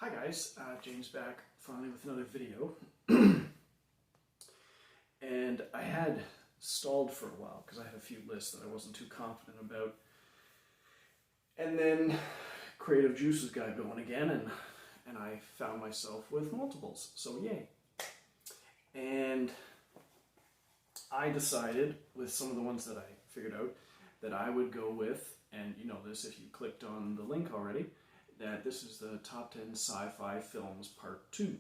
Hi guys, James back finally with another video. And I had stalled for a while because I had a few lists that I wasn't too confident about. And then creative juices got going again and I found myself with multiples, so yay. And I decided, with some of the ones that I figured out, that I would go with, and you know this if you clicked on the link already, that this is the top 10 sci-fi films part 2.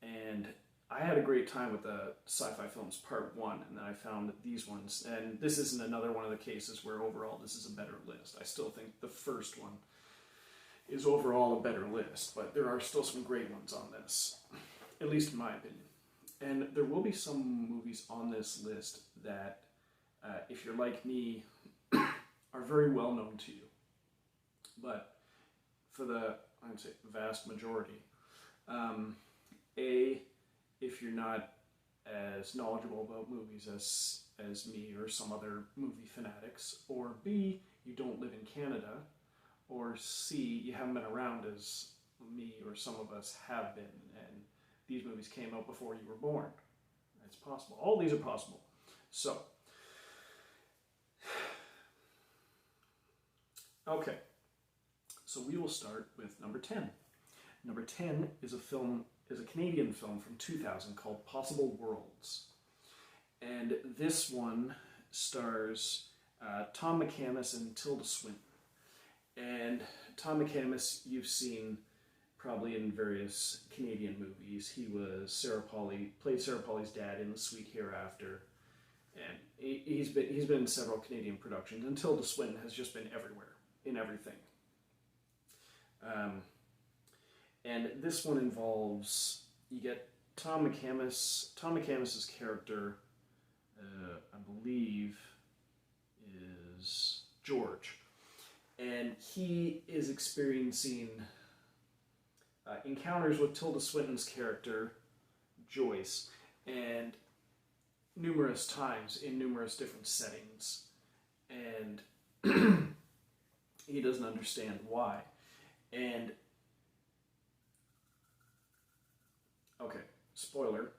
And I had a great time with the sci-fi films part 1, and then I found that these ones, and this isn't another one of the cases where overall this is a better list. I still think the first one is overall a better list, but there are still some great ones on this, at least in my opinion. And there will be some movies on this list that, if you're like me, are very well known to you. But for the, I'd say, vast majority, if you're not as knowledgeable about movies as me or some other movie fanatics, or B, you don't live in Canada, or C, you haven't been around as me or some of us have been, and these movies came out before you were born. It's possible. All these are possible. So, okay. So we will start with number 10. Number 10 is a Canadian film from 2000 called Possible Worlds. And this one stars Tom McCamus and Tilda Swinton. And Tom McCamus you've seen probably in various Canadian movies. He was played Sarah Polley's dad in The Sweet Hereafter. And he's been in several Canadian productions. And Tilda Swinton has just been everywhere, in everything. And this one involves, you get Tom McCamus's character, I believe, is George. And he is experiencing encounters with Tilda Swinton's character, Joyce, and numerous times in numerous different settings. And he doesn't understand why. And, okay, spoiler.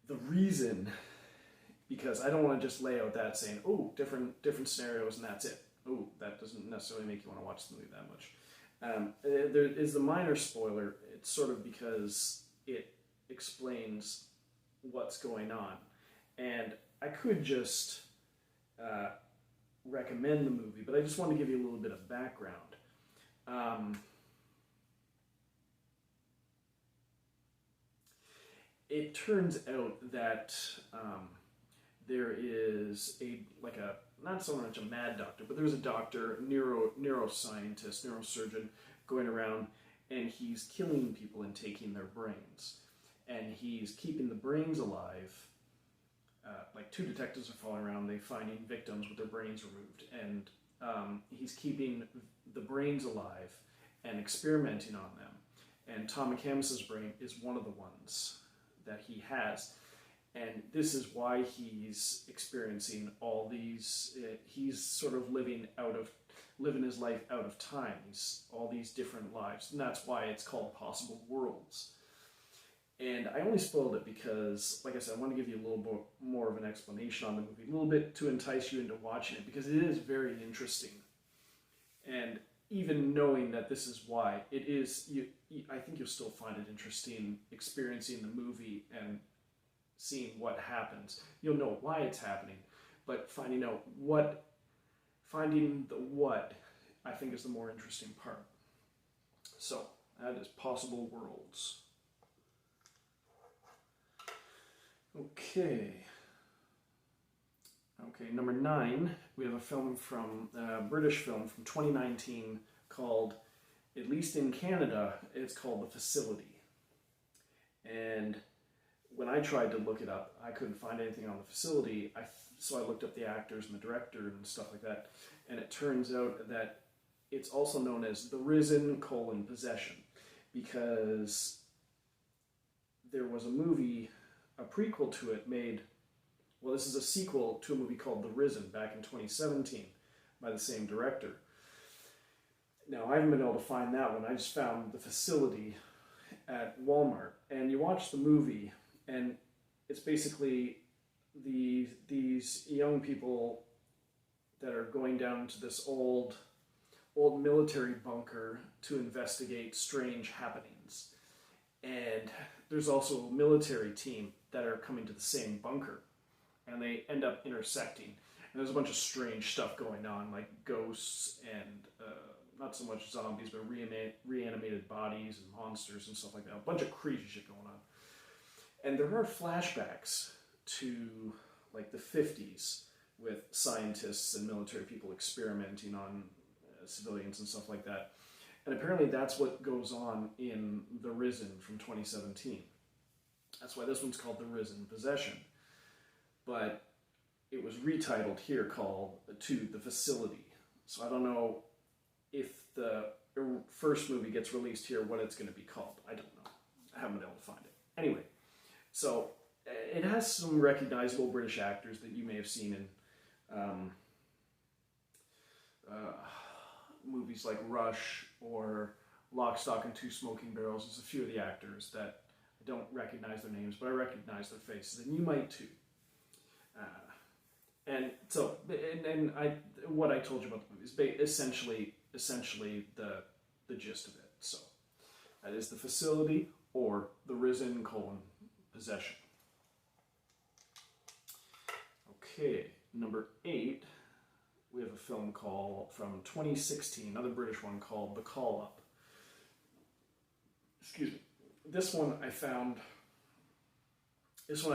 The reason, because I don't want to just lay out that saying, oh, different scenarios and that's it. Oh, that doesn't necessarily make you want to watch the movie that much. There is the minor spoiler. It's sort of because it explains what's going on. And I could just recommend the movie, but I just want to give you a little bit of background. It turns out that there is not so much a mad doctor, but there's a doctor, neuroscientist, neurosurgeon going around, and he's killing people and taking their brains. And he's keeping the brains alive. Like 2 detectives are following around, they finding victims with their brains removed, and he's keeping the brains alive and experimenting on them. And Tom McCamus's brain is one of the ones that he has, and this is why he's experiencing all these. He's sort of living his life out of time. He's all these different lives, and that's why it's called Possible Worlds. And I only spoiled it because, like I said, I want to give you a little bit more of an explanation on the movie, a little bit to entice you into watching it, because it is very interesting. And even knowing that this is why, it is, I think you'll still find it interesting experiencing the movie and seeing what happens. You'll know why it's happening, but finding the what, I think is the more interesting part. So, that is Possible Worlds. Okay, number 9, we have a film British film from 2019 called, at least in Canada, it's called The Facility. And when I tried to look it up, I couldn't find anything on The Facility, so I looked up the actors and the director and stuff like that, and it turns out that it's also known as The Rizen: Possession, because there was a movie, a prequel to it made, well, this is a sequel to a movie called The Rizen back in 2017 by the same director. Now, I haven't been able to find that one. I just found The Facility at Walmart. And you watch the movie, and it's basically these young people that are going down to this old military bunker to investigate strange happenings. And there's also a military team that are coming to the same bunker, and they end up intersecting. And there's a bunch of strange stuff going on, like ghosts and not so much zombies, but reanimated bodies and monsters and stuff like that. A bunch of crazy shit going on. And there are flashbacks to like the 50s with scientists and military people experimenting on civilians and stuff like that. And apparently that's what goes on in The Rizen from 2017. That's why this one's called The Rizen Possession. But it was retitled here called To The Facility. So I don't know if the first movie gets released here, what it's going to be called. I don't know. I haven't been able to find it. Anyway, so it has some recognizable British actors that you may have seen in movies like Rush or Lock, Stock, and Two Smoking Barrels. There's a few of the actors that I don't recognize their names, but I recognize their faces, and you might too. And so, what I told you about the movie is essentially the gist of it. So, that is The Facility, or The Rizen: Possession. Okay, number 8, we have a film from 2016, another British one called The Call Up. Excuse me. This one I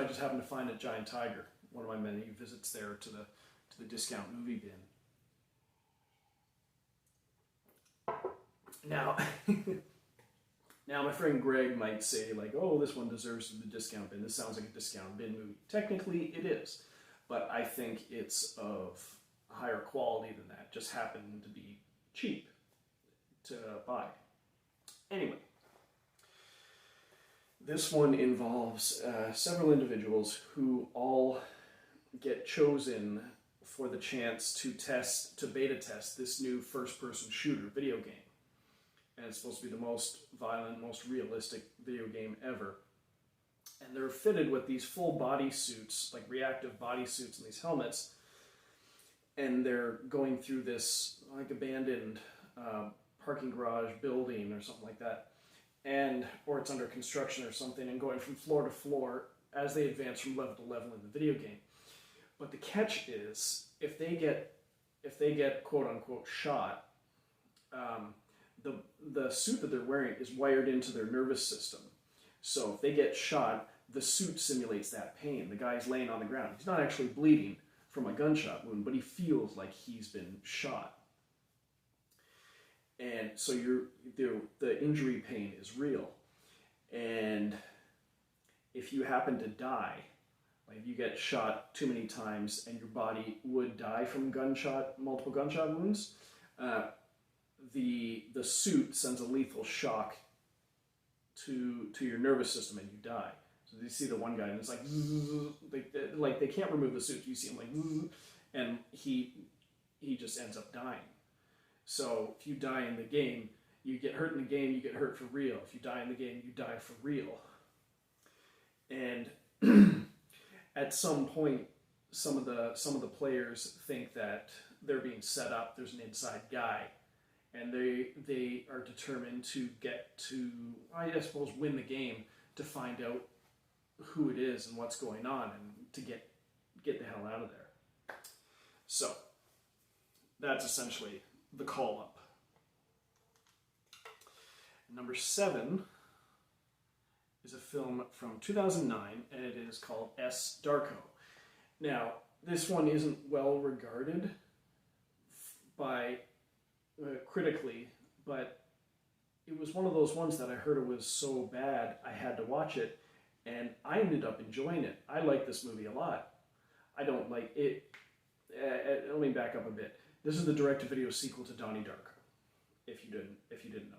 just happened to find at Giant Tiger, one of my many visits there to the discount movie bin. Now, my friend Greg might say, like, oh, this one deserves the discount bin. This sounds like a discount bin movie. Technically, it is. But I think it's of higher quality than that. Just happened to be cheap to buy. Anyway, this one involves several individuals who all get chosen for the chance to beta test this new first-person shooter video game. And it's supposed to be the most violent, most realistic video game ever. And they're fitted with these full body suits, like reactive body suits and these helmets. And they're going through this like abandoned parking garage building or something like that. Or it's under construction or something, and going from floor to floor as they advance from level to level in the video game. But the catch is, if they get quote unquote shot, the suit that they're wearing is wired into their nervous system. So if they get shot, the suit simulates that pain. The guy's laying on the ground. He's not actually bleeding from a gunshot wound, but he feels like he's been shot. And so the injury pain is real. And if you happen to die, like if you get shot too many times and your body would die from multiple gunshot wounds, the suit sends a lethal shock to your nervous system and you die. So you see the one guy and it's like they can't remove the suit. You see him like, and he just ends up dying. So if you die in the game, you get hurt in the game, you get hurt for real. If you die in the game, you die for real. And at some point, some of the players think that they're being set up. There's an inside guy, and they are determined to get to, I suppose, win the game to find out who it is and what's going on, and to get the hell out of there. So that's essentially The Call Up. Number 7 is a film from 2009, and it is called Darko. Now, this one isn't well regarded by critically, but it was one of those ones that I heard it was so bad I had to watch it, and I ended up enjoying it. I like this movie a lot. I don't like it. Let me back up a bit. This is the direct-to-video sequel to Donnie Darko, if you didn't know.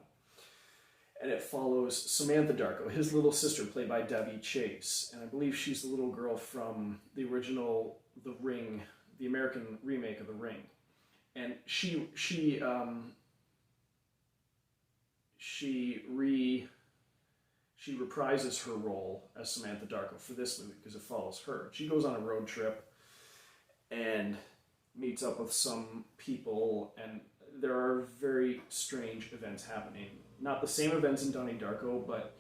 And it follows Samantha Darko, his little sister, played by Daveed Chase. And I believe she's the little girl from the original The Ring, the American remake of The Ring. And she she reprises her role as Samantha Darko for this movie because it follows her. She goes on a road trip and meets up with some people, and there are very strange events happening. Not the same events in Donnie Darko, but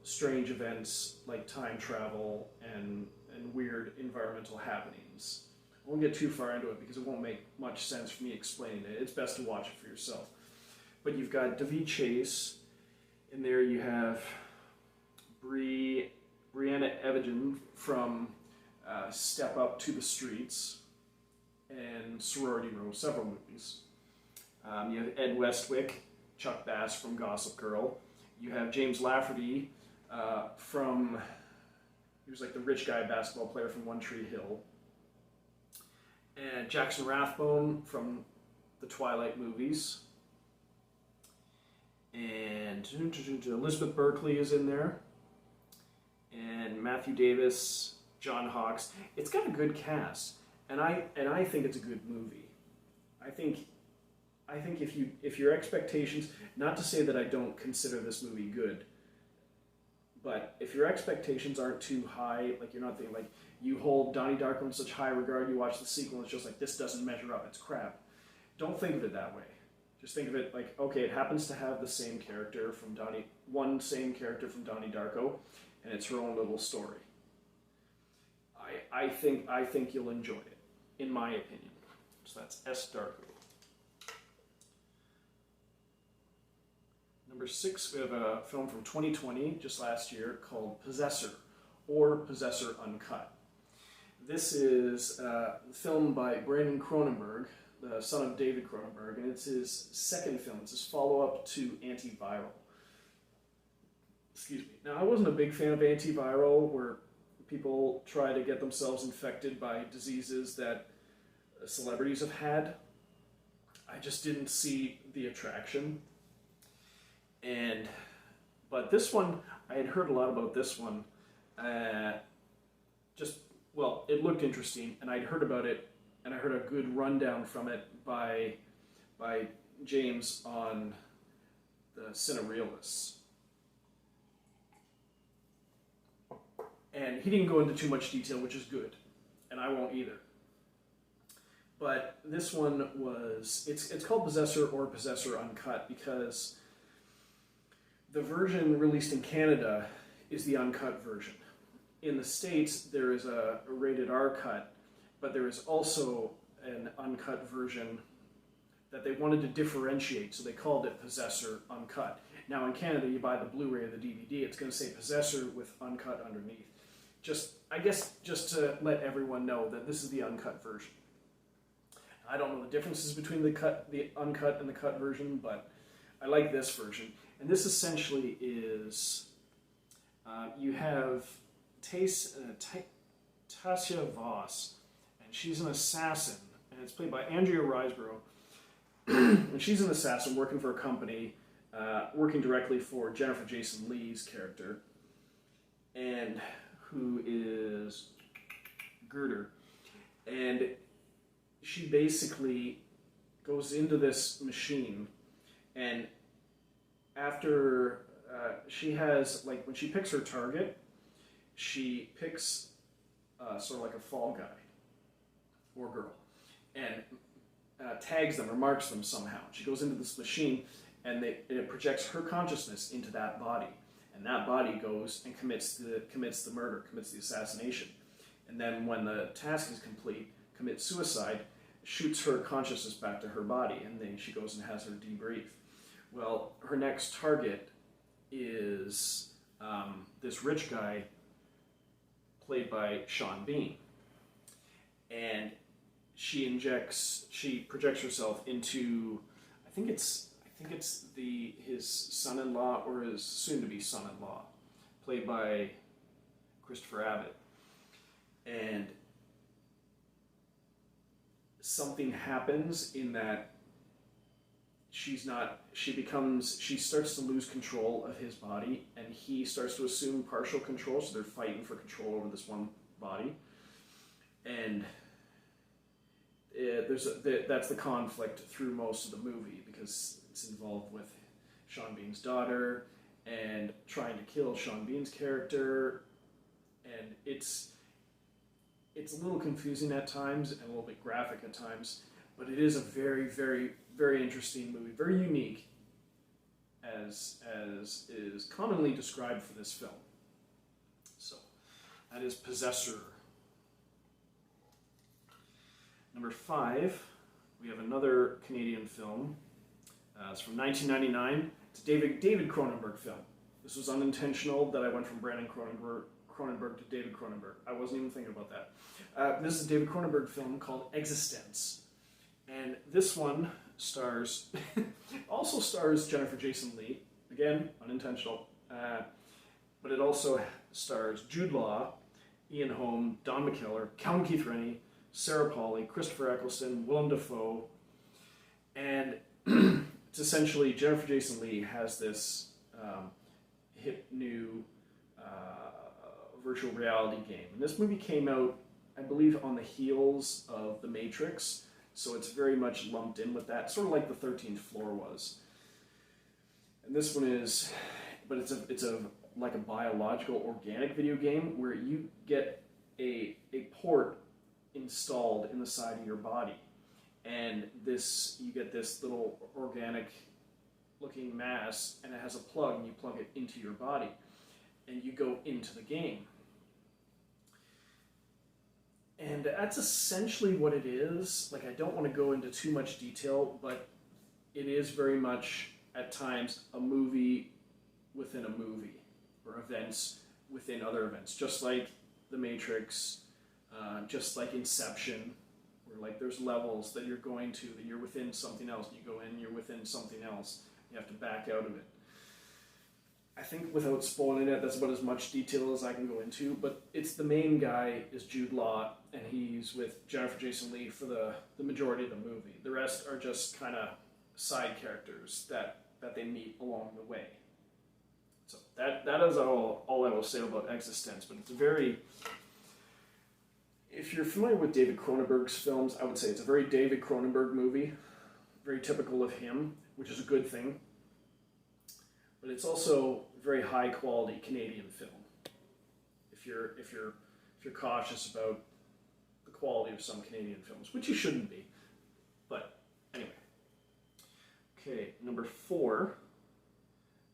strange events like time travel and weird environmental happenings. I won't get too far into it because it won't make much sense for me explaining it. It's best to watch it for yourself. But you've got David Chase. In there you have Brianna Evgen from Step Up to the Streets and Sorority Row, several movies. You have Ed Westwick, Chuck Bass from Gossip Girl. You have James Lafferty from, he was like the rich guy basketball player from One Tree Hill. And Jackson Rathbone from the Twilight movies. And Elizabeth Berkley is in there. And Matthew Davis, John Hawkes. It's got a good cast. And I think it's a good movie. I think if your expectations, not to say that I don't consider this movie good, but if your expectations aren't too high, like you're not thinking, like you hold Donnie Darko in such high regard, you watch the sequel, and it's just like, this doesn't measure up, it's crap. Don't think of it that way. Just think of it like, okay, it happens to have the same character from one same character from Donnie Darko, and it's her own little story. I think you'll enjoy it, in my opinion. So that's S. Darko. Number 6, we have a film from 2020, just last year, called Possessor, or Possessor Uncut. This is a film by Brandon Cronenberg, the son of David Cronenberg, and it's his second film. It's his follow-up to Antiviral. Excuse me. Now, I wasn't a big fan of Antiviral, where people try to get themselves infected by diseases that celebrities have had. I just didn't see the attraction. But this one, I had heard a lot about this one. It looked interesting, and I'd heard about it, and I heard a good rundown from it by James on the Cinerealists. And he didn't go into too much detail, which is good, and I won't either. But this one was, it's called Possessor or Possessor Uncut because the version released in Canada is the uncut version. In the States, there is a rated R cut, but there is also an uncut version that they wanted to differentiate, so they called it Possessor Uncut. Now in Canada, you buy the Blu-ray or the DVD, it's going to say Possessor with uncut underneath. I guess just to let everyone know that this is the uncut version. I don't know the differences between the uncut and the cut version, but I like this version. And this essentially is, you have Tasya Voss, and she's an assassin, and it's played by Andrea Riseborough. And she's an assassin working for a company, working directly for Jennifer Jason Leigh's character, and who is Girder. And she basically goes into this machine, and after she has, like, when she picks her target, she picks sort of like a fall guy or girl and tags them or marks them somehow. She goes into this machine, and it projects her consciousness into that body, and that body goes and commits the murder, commits the assassination, and then when the task is complete, commits suicide, shoots her consciousness back to her body, and then she goes and has her debrief. Well, her next target is this rich guy played by Sean Bean, and she projects herself into, I think it's his son-in-law or his soon-to-be son-in-law, played by Christopher Abbott, and something happens in that she starts to lose control of his body, and he starts to assume partial control, so they're fighting for control over this one body. And that's the conflict through most of the movie, because it's involved with Sean Bean's daughter and trying to kill Sean Bean's character, and it's a little confusing at times and a little bit graphic at times, but it is a very, very, very interesting movie, very unique, as is commonly described for this film. So that is Possessor. Number 5, we have another Canadian film. It's from 1999. It's a David Cronenberg film. This was unintentional that I went from Brandon Cronenberg to David Cronenberg. I wasn't even thinking about that. This is a David Cronenberg film called Existenz. And this one also stars Jennifer Jason Leigh. Again, unintentional. But it also stars Jude Law, Ian Holm, Don McKellar, Count Keith Rennie, Sarah Polley, Christopher Eccleston, Willem Dafoe. And it's essentially Jennifer Jason Leigh has this hip new virtual reality game. And this movie came out, I believe, on the heels of The Matrix, so it's very much lumped in with that, sort of like The 13th Floor was. And this one is, but it's a like a biological organic video game where you get a port installed in the side of your body, and you get this little organic looking mass, and it has a plug, and you plug it into your body, and you go into the game. And that's essentially what it is. Like, I don't want to go into too much detail, but it is very much, at times, a movie within a movie, or events within other events, just like The Matrix, just like Inception, where like there's levels that you're going to, that you're within something else, you go in, you're within something else, you have to back out of it. I think without spoiling it, that's about as much detail as I can go into, but it's the main guy is Jude Law, and he's with Jennifer Jason Leigh for the majority of the movie. The rest are just kind of side characters that they meet along the way. So that is all I will say about Existenz, but it's a very... If you're familiar with David Cronenberg's films, I would say it's a very David Cronenberg movie, very typical of him, which is a good thing. But it's also a very high quality Canadian film. If you're cautious about the quality of some Canadian films, which you shouldn't be. But anyway. Okay, number 4,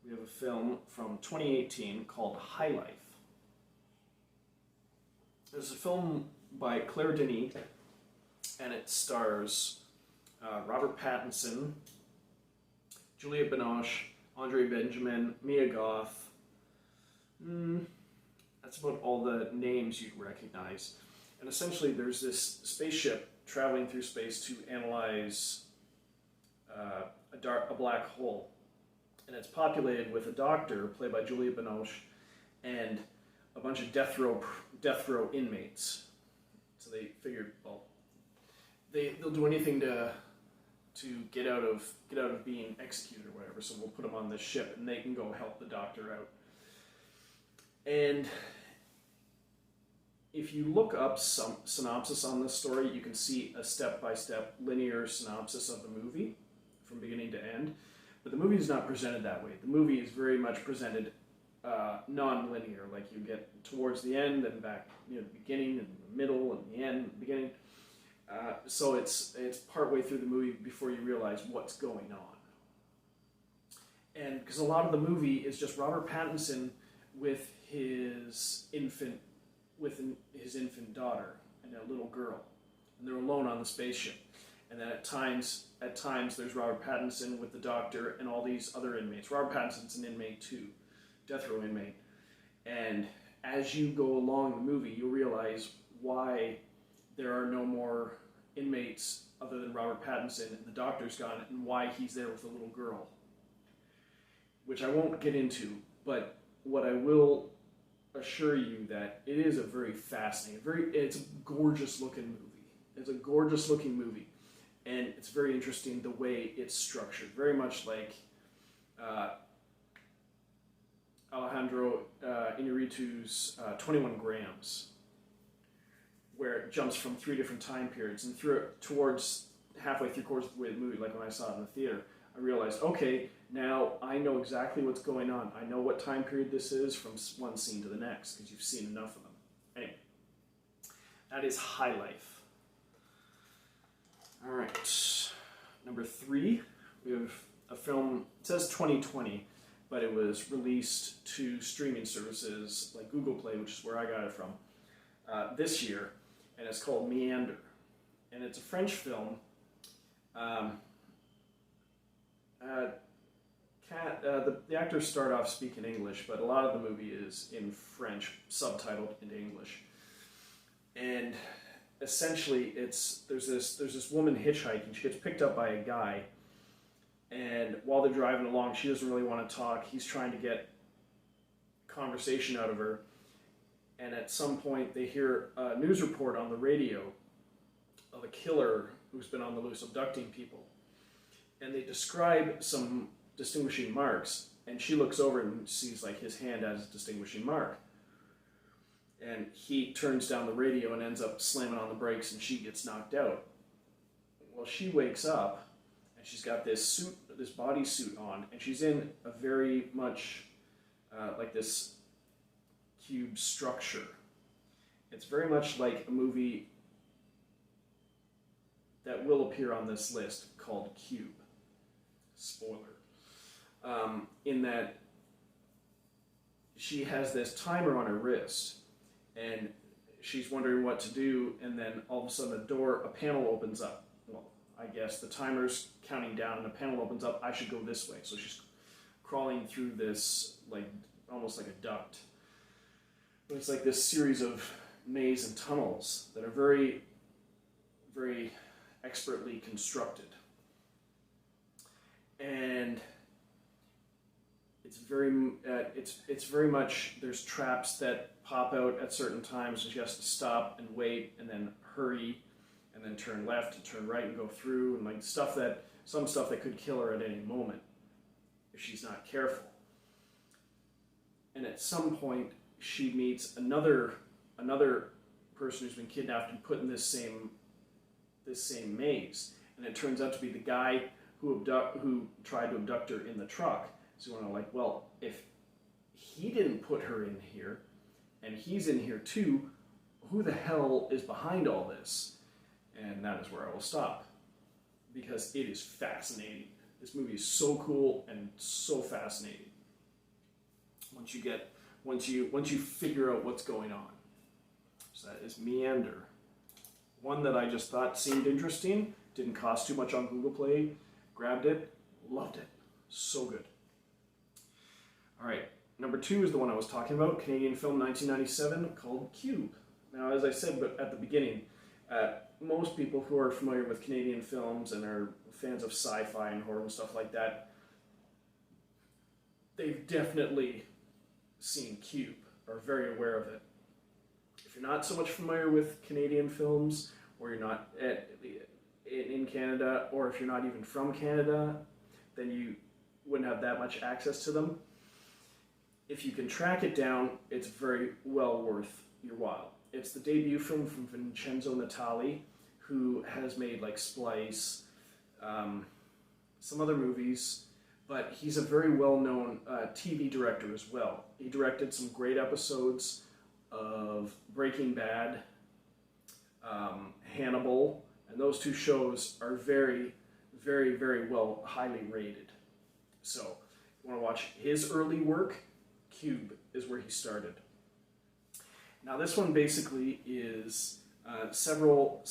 we have a film from 2018 called High Life. There's a film by Claire Denis, and it stars Robert Pattinson, Juliette Binoche, Andre Benjamin, Mia Goth. That's about all the names you recognize. And essentially there's this spaceship traveling through space to analyze a black hole. And it's populated with a doctor, played by Juliette Binoche, and a bunch of death row inmates. So they figured, well, they'll do anything to get out of being executed or whatever. So we'll put them on this ship, and they can go help the doctor out. And if you look up some synopsis on this story, you can see a step-by-step linear synopsis of the movie from beginning to end. But the movie is not presented that way. The movie is very much presented non-linear, like you get towards the end and back, the beginning and the middle and the end and the beginning. So it's partway through the movie before you realize what's going on. And because a lot of the movie is just Robert Pattinson with his infant daughter and a little girl, and they're alone on the spaceship. And then at times there's Robert Pattinson with the doctor and all these other inmates. Robert Pattinson's an inmate too, death row inmate. And as you go along the movie, you'll realize why there are no more inmates other than Robert Pattinson, and the doctor's gone, and why he's there with a little girl. Which I won't get into, but what I will assure you that it is a very fascinating, it's a gorgeous looking movie. It's a gorgeous looking movie. And it's very interesting the way it's structured. Very much like Alejandro Inarritu's 21 Grams, where it jumps from 3 different time periods, and towards halfway 3/4 of the way of the movie, like when I saw it in the theater, I realized, okay, now I know exactly what's going on. I know what time period this is from one scene to the next, because you've seen enough of them. Anyway, that is High Life. All right, number 3, we have a film, it says 2020, but it was released to streaming services like Google Play, which is where I got it from, this year, and it's called Meander. And it's a French film. The actors start off speaking English, but a lot of the movie is in French, subtitled into English. And essentially, there's this woman hitchhiking. She gets picked up by a guy, and while they're driving along, she doesn't really want to talk. He's trying to get conversation out of her, and at some point, they hear a news report on the radio of a killer who's been on the loose abducting people, and they describe some distinguishing marks, and she looks over and sees like his hand as a distinguishing mark, and he turns down the radio and ends up slamming on the brakes, and she gets knocked out. Well, she wakes up and she's got this bodysuit on, and she's in a very much like this cube structure. It's very much like a movie that will appear on this list called Cube. Spoiler. In that she has this timer on her wrist, and she's wondering what to do, and then all of a sudden a panel opens up. Well, I guess the timer's counting down and a panel opens up. I should go this way. So she's crawling through this, like, almost like a duct. But it's like this series of maze and tunnels that are very, very expertly constructed. And it's very much, there's traps that pop out at certain times, and she has to stop and wait and then hurry and then turn left and turn right and go through, and like some stuff that could kill her at any moment if she's not careful. And at some point she meets another person who's been kidnapped and put in this same maze, and it turns out to be the guy who tried to abduct her in the truck. So we're like, well, if he didn't put her in here, and he's in here too, who the hell is behind all this? And that is where I will stop, because it is fascinating. This movie is so cool and so fascinating. Once you figure out what's going on. So that is Meander. One that I just thought seemed interesting, didn't cost too much on Google Play, grabbed it, loved it. So good. All right, number 2 is the one I was talking about, Canadian film 1997 called Cube. Now, as I said at the beginning, most people who are familiar with Canadian films and are fans of sci-fi and horror and stuff like that, they've definitely seen Cube, are very aware of it. If you're not so much familiar with Canadian films, or you're not in Canada, or if you're not even from Canada, then you wouldn't have that much access to them. If you can track it down, it's very well worth your while. It's the debut film from Vincenzo Natali, who has made like Splice, some other movies, but he's a very well-known TV director as well. He directed some great episodes of Breaking Bad, Hannibal, and those 2 shows are very, very, very well, highly rated. So, if you want to watch his early work, Cube is where he started. Now, this one basically is several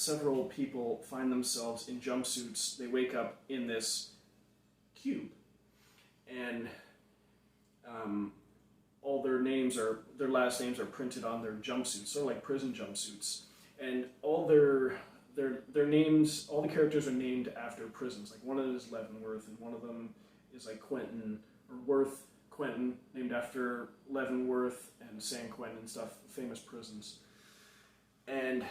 people find themselves in jumpsuits. They wake up in this cube, and all their last names are printed on their jumpsuits, sort of like prison jumpsuits, and all their names, all the characters are named after prisons. Like one of them is Leavenworth, and one of them is like Quentin or Worth Quentin, named after Leavenworth and San Quentin and stuff, famous prisons. And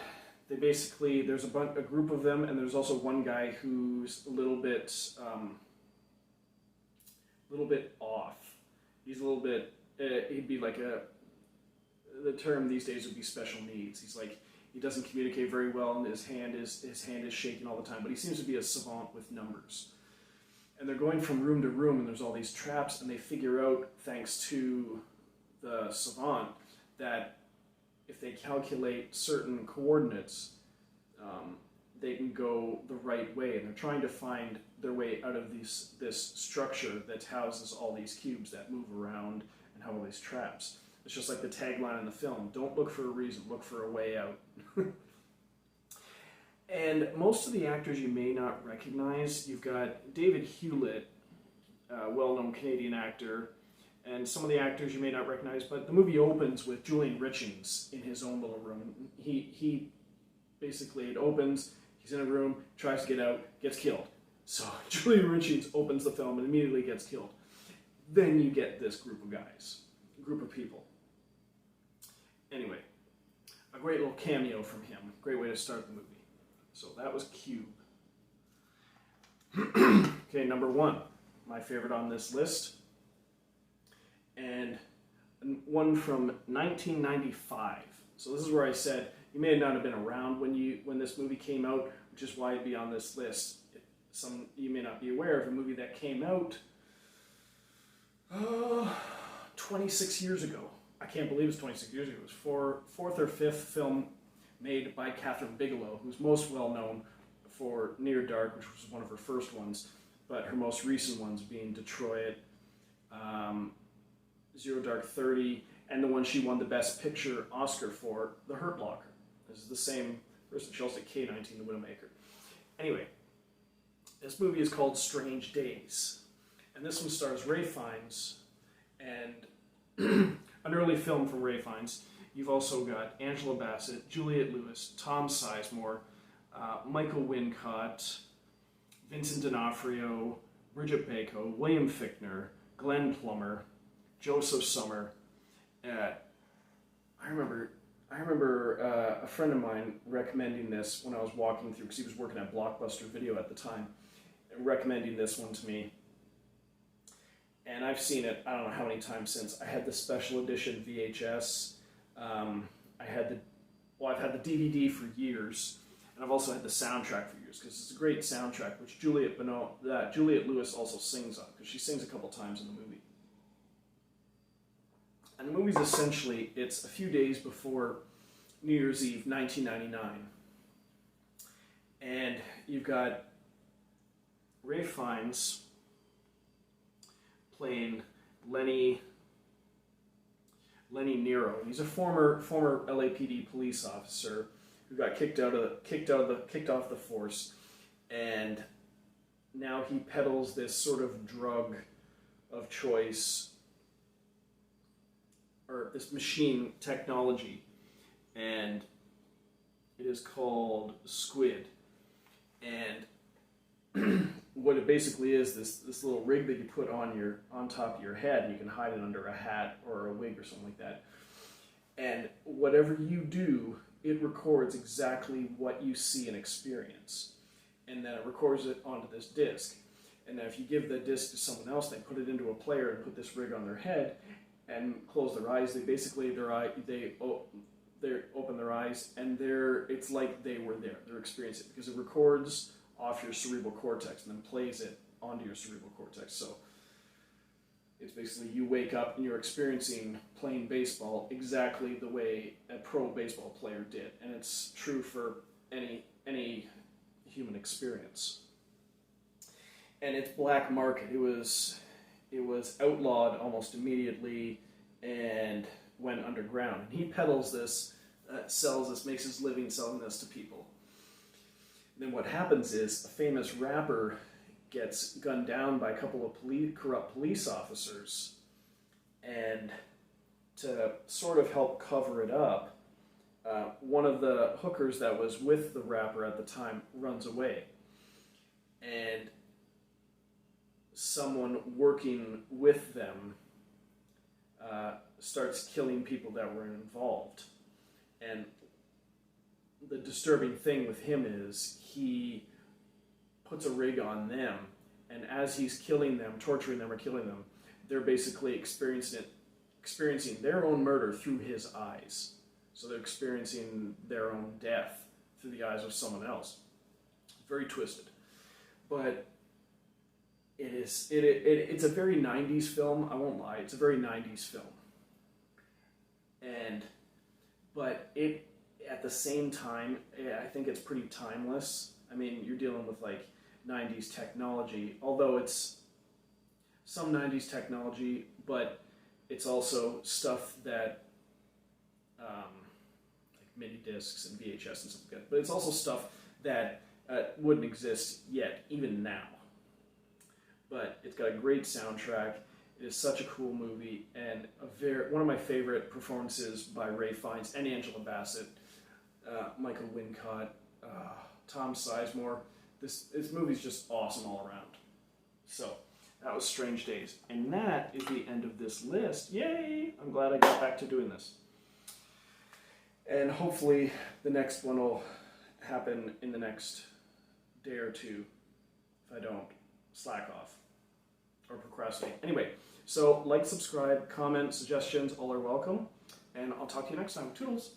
they basically, there's a group of them, and there's also one guy who's a little bit off. He's a little bit, he'd be like the term these days would be special needs. He's like, he doesn't communicate very well, and his hand is shaking all the time, but he seems to be a savant with numbers. and they're going from room to room, and there's all these traps, and they figure out, thanks to the savant, that if they calculate certain coordinates, they can go the right way, and they're trying to find their way out of this structure that houses all these cubes that move around and have all these traps. It's just like the tagline in the film: don't look for a reason, look for a way out. And most of the actors you may not recognize. You've got David Hewlett, a well-known Canadian actor, and some of the actors you may not recognize, but the movie opens with Julian Richings in his own little room. He basically, it opens, he's in a room, tries to get out, gets killed. So Julian Richings opens the film and immediately gets killed. Then you get this group of guys, group of people. Anyway, a great little cameo from him. Great way to start the movie. So that was Cube. Okay, number 1, my favorite on this list. And one from 1995. So this is where I said you may not have been around when this movie came out, which is why it'd be on this list. You may not be aware of a movie that came out 26 years ago. I can't believe it's 26 years ago. It was fourth or fifth film made by Catherine Bigelow, who's most well known for Near Dark, which was one of her first ones, but her most recent ones being Detroit, Zero Dark 30, and the one she won the Best Picture Oscar for, The Hurt Locker. This is the same person. She also did K-19, The Widowmaker. Anyway, this movie is called Strange Days, and this one stars Ray Fiennes, and an early film from Ray Fiennes. You've also got Angela Bassett, Juliette Lewis, Tom Sizemore, Michael Wincott, Vincent D'Onofrio, Bridget Bako, William Fichtner, Glenn Plummer, Joseph Sommer. I remember a friend of mine recommending this when I was walking through, because he was working at Blockbuster Video at the time, recommending this one to me. And I've seen it, I don't know how many times since. I had the special edition VHS. I've had the DVD for years, and I've also had the soundtrack for years, because it's a great soundtrack, which Juliette Lewis also sings on, because she sings a couple times in the movie. And the movie's essentially, it's a few days before New Year's Eve, 1999. And you've got Ray Fiennes playing Lenny Nero. He's a former LAPD police officer who got kicked off the force, and now he peddles this sort of drug of choice, or this machine technology, and it is called Squid. And what it basically is, this little rig that you put on top of your head, and you can hide it under a hat or a wig or something like that. And whatever you do, it records exactly what you see and experience. And then it records it onto this disc. And then if you give the disc to someone else, they put it into a player and put this rig on their head and close their eyes. They open their eyes, and it's like they were there. They're experiencing it, because it records off your cerebral cortex and then plays it onto your cerebral cortex. So it's basically you wake up and you're experiencing playing baseball exactly the way a pro baseball player did, and it's true for any human experience. And it's black market. It was outlawed almost immediately and went underground. And he peddles this, sells this, makes his living selling this to people. Then what happens is a famous rapper gets gunned down by a couple of corrupt police officers, and to sort of help cover it up, one of the hookers that was with the rapper at the time runs away, and someone working with them starts killing people that were involved. And the disturbing thing with him is he puts a rig on them, and as he's killing them, torturing them or killing them, they're basically experiencing their own murder through his eyes. So they're experiencing their own death through the eyes of someone else. Very twisted. But It's a very 90s film. I won't lie. It's a very 90s film. But at the same time, I think it's pretty timeless. I mean, you're dealing with like 90s technology, although it's some 90s technology, but it's also stuff that like mini discs and VHS and stuff like that. But it's also stuff that wouldn't exist yet, even now. But it's got a great soundtrack. It is such a cool movie, and one of my favorite performances by Ray Fiennes and Angela Bassett, Michael Wincott, Tom Sizemore. This movie's just awesome all around. So that was Strange Days, and that is the end of this list. Yay! I'm glad I got back to doing this, and hopefully the next one will happen in the next day or two if I don't slack off or procrastinate. Anyway, so like, subscribe, comment, suggestions, all are welcome, and I'll talk to you next time. Toodles!